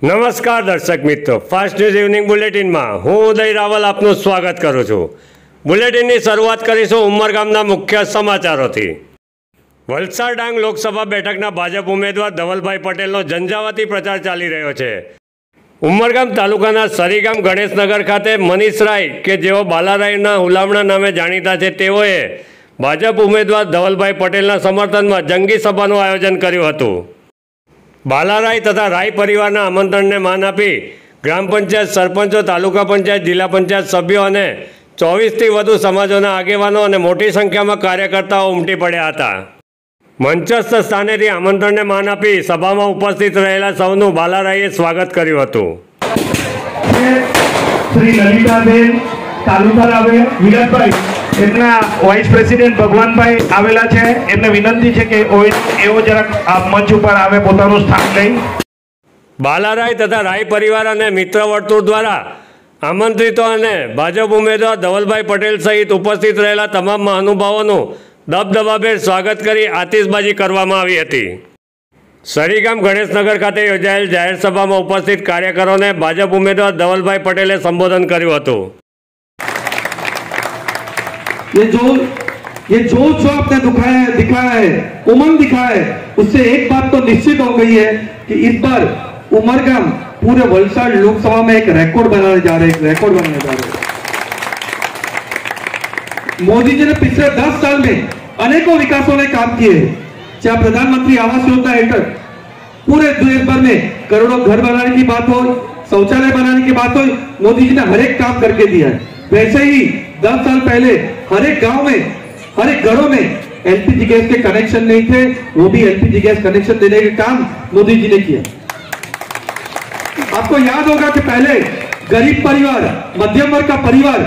નમસ્કાર દર્શક મિત્રો, ફાસ્ટ ન્યૂઝ ઇવનિંગ બુલેટિનમાં હું ઉદય રાવલ આપનું સ્વાગત કરું છું। બુલેટિનની શરૂઆત કરીશું ઉમરગામના મુખ્ય સમાચારોથી। વલસાડ ડાંગ લોકસભા બેઠકના ભાજપ ઉમેદવાર ધવલભાઈ પટેલનો ઝંઝાવાતી પ્રચાર ચાલી રહ્યો છે। ઉમરગામ તાલુકાના સરીગામ ગણેશનગર ખાતે મનીષ રાય કે જેઓ બાલારાયના હુલામણા નામે જાણીતા છે, તેઓએ ભાજપ ઉમેદવાર ધવલભાઈ પટેલના સમર્થનમાં જંગી સભાનું આયોજન કર્યું હતું। બાલારાય તથા રાય પરિવારના આમંત્રણને માન આપી ગ્રામ પંચાયત સરપંચો, તાલુકા પંચાયત, જિલ્લા પંચાયત સભ્યો અને 24થી વધુ સમાજોના આગેવાનો અને મોટી સંખ્યામાં કાર્યકર્તાઓ ઉમટી પડ્યા હતા। મંચસ્થ સ્થાનેથી આમંત્રણને માન આપી સભામાં ઉપસ્થિત રહેલા સૌનું બાલારાયે સ્વાગત કર્યું હતું। શ્રી લલિતાબેન તાલુકા વિરાટભાઈ એમના વાઇસ પ્રેસિડેન્ટ ભગવાનભાઈ આવેલા છે, એમને વિનંતી છે કે એવો જરાક આ મંચ ઉપર આવે, પોતાનું સ્થાન લઈ। બાલારાય તથા રાય પરિવાર અને મિત્ર વર્તુળ દ્વારા આમંત્રિતો અને ભાજપ ઉમેદવાર ધવલભાઈ પટેલ સહિત ઉપસ્થિત રહેલા તમામ મહાનુભાવોનું દબદબાભેર સ્વાગત કરી આતિશબાજી કરવામાં આવી હતી। સરીગામ ગણેશનગર ખાતે યોજાયેલ જાહેર સભામાં ઉપસ્થિત કાર્યકરોને ભાજપ ઉમેદવાર ધવલભાઈ પટેલે સંબોધન કર્યું હતું। ये जो आपने दिखाया है, उमंग दिखाया है, उससे एक बात तो निश्चित हो गई है कि इस बार उमरगाम पूरे वलसाड लोकसभा में एक रिकॉर्ड बनाने जा रहे हैं। मोदी जी ने पिछले 10 साल में अनेकों विकासों ने काम किए हैं। चाहे प्रधानमंत्री आवास योजना हेठल पूरे देश भर में करोड़ों घर बनाने की बात हो, शौचालय बनाने की बात हो, मोदी जी ने हर एक काम करके दिया है। वैसे ही 10 साल पहले हर एक गांव में, हर एक घरों में एलपीजी गैस के कनेक्शन नहीं थे, वो भी एलपीजी गैस कनेक्शन देने के काम मोदी जी ने किया। आपको याद होगा कि पहले गरीब परिवार, मध्यम वर्ग का परिवार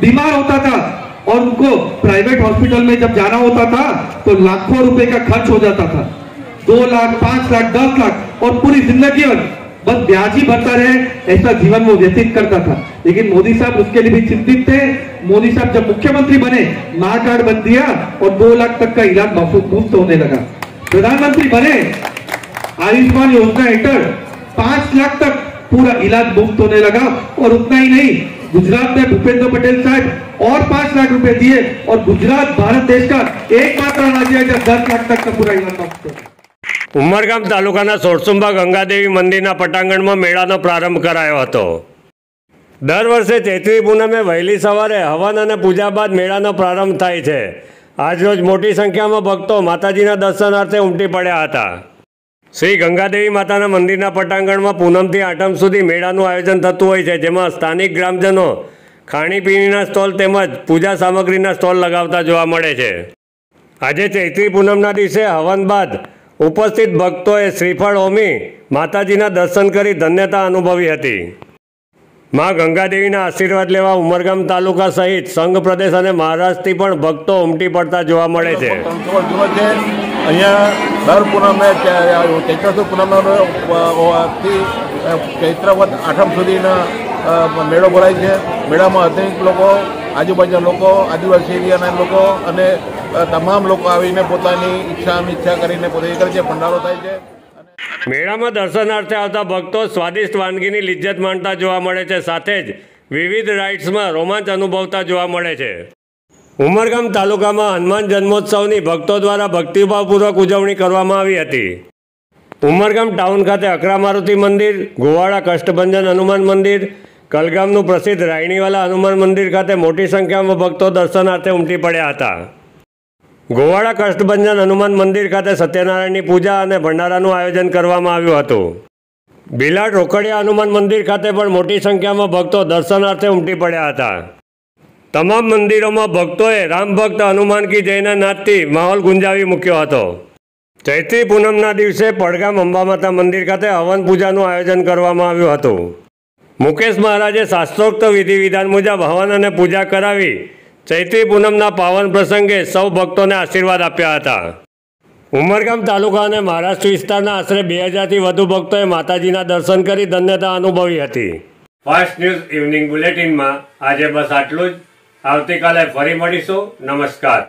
बीमार होता था और उनको प्राइवेट हॉस्पिटल में जब जाना होता था तो लाखों रुपए का खर्च हो जाता था, 2 लाख, 5 लाख, 10 लाख, और पूरी जिंदगी बस ब्याज ही भरता रहे, ऐसा जीवन वो व्यतीत करता था। लेकिन मोदी साहब उसके लिए भी चिंतित थे। मोदी साहब जब मुख्यमंत्री बने, मां कार्ड बन दिया और 2 लाख तक का इलाज मुफ्त होने लगा। प्रधानमंत्री बने, आयुष्मान योजना हेठल 5 लाख तक पूरा इलाज मुफ्त होने लगा। और उतना ही नहीं, गुजरात में भूपेंद्र पटेल साहब और 5 लाख रुपए दिए और गुजरात भारत देश का एकमात्र राज्य है जब 10 लाख तक का पूरा इलाज मुफ्त है। ઉમરગામ તાલુકાના સોરસુંબા ગંગાદેવી મંદિરના પટાંગણમાં મેળાનો પ્રારંભ કરાયો હતો। દર વર્ષે ચૈત્રી પૂનમે વહેલી સવારે હવન અને પૂજા બાદ મેળાનો પ્રારંભ થાય છે। આજરોજ મોટી સંખ્યામાં ભક્તો માતાજીના દર્શનાર્થે ઉમટી પડ્યા હતા। શ્રી ગંગાદેવી માતાના મંદિરના પટાંગણમાં પૂનમથી આઠમ સુધી મેળાનું આયોજન થતું હોય છે, જેમાં સ્થાનિક ગ્રામજનો ખાણીપીણીના સ્ટોલ તેમજ પૂજા સામગ્રીના સ્ટોલ લગાવતા જોવા મળે છે। આજે ચૈત્રી પૂનમના દિવસે હવન બાદ ઉપસ્થિત ભક્તોએ શ્રીફળ હોમી માતાજીના દર્શન કરી ધન્યતા અનુભવી હતી। માં ગંગાદેવીના આશીર્વાદ લેવા ઉમરગામ તાલુકા સહિત સંઘ પ્રદેશ અને મહારાષ્ટ્રથી પણ ભક્તો ઉમટી પડતા જોવા મળે છે। અહીંયા દર પૂનમે ચૈત્ર સુદ પૂનમથી ચૈત્રવદ આઠમ સુધીના મેળો ભરાય છે। મેળામાં અનેક લોકો, આજુબાજુના લોકો, આદિવાસી એરિયાના લોકો અને તમામ લોકો આવીને પોતાની ઈચ્છા કરીને પોતે કરે છે, ભંડારો થાય છે। મેળામાં દર્શનાર્થે આવતા ભક્તો સ્વાદિષ્ટ વાનગીની લિજ્જત માણતા જોવા મળે છે, સાથે જ વિવિધ રાઇડ્સમાં રોમાંચ અનુભવતા જોવા મળે છે। ઉમરગામ તાલુકામાં હનુમાન જન્મોત્સવની ભક્તો દ્વારા ભક્તિભાવપૂર્વક ઉજવણી કરવામાં આવી હતી। ઉમરગામ ટાઉન ખાતે અકરા મારુતિ મંદિર, ગોવાડા કષ્ટભંજન હનુમાન મંદિર, કલગામનું પ્રસિદ્ધ રાયણીવાલા હનુમાન મંદિર ખાતે મોટી સંખ્યામાં ભક્તો દર્શનાર્થે ઉમટી પડ્યા હતા। ગોવાડા કષ્ટભંજન હનુમાન મંદિર ખાતે સત્યનારાયણની પૂજા અને ભંડારાનું આયોજન કરવામાં આવ્યું હતું। બિલાડ રોકડિયા હનુમાન મંદિર ખાતે પણ મોટી સંખ્યામાં ભક્તો દર્શનાર્થે ઉમટી પડ્યા હતા। તમામ મંદિરોમાં ભક્તોએ રામ ભક્ત હનુમાન કી જયના નાદથી માહોલ ગુંજાવી મૂક્યો હતો। ચૈત્રી પૂનમના દિવસે પડગામ અંબામાતા મંદિર ખાતે હવન પૂજાનું આયોજન કરવામાં આવ્યું હતું। મુકેશ મહારાજે શાસ્ત્રોક્ત વિધિ વિધાન મુજબ હવન અને પૂજા કરાવી ચૈત્રી પૂનમના પાવન પ્રસંગે સૌ ભક્તોને આશીર્વાદ આપ્યા હતા। ઉમરગામ તાલુકા અને મહારાષ્ટ્ર વિસ્તારના આશરે 2000થી વધુ ભક્તોએ માતાજીના દર્શન કરી ધન્યતા અનુભવી હતી। ફાસ્ટ ન્યૂઝ ઇવનિંગ બુલેટિનમાં આજે બસ આટલું જ। આવતીકાલે ફરી મળીશું। નમસ્કાર।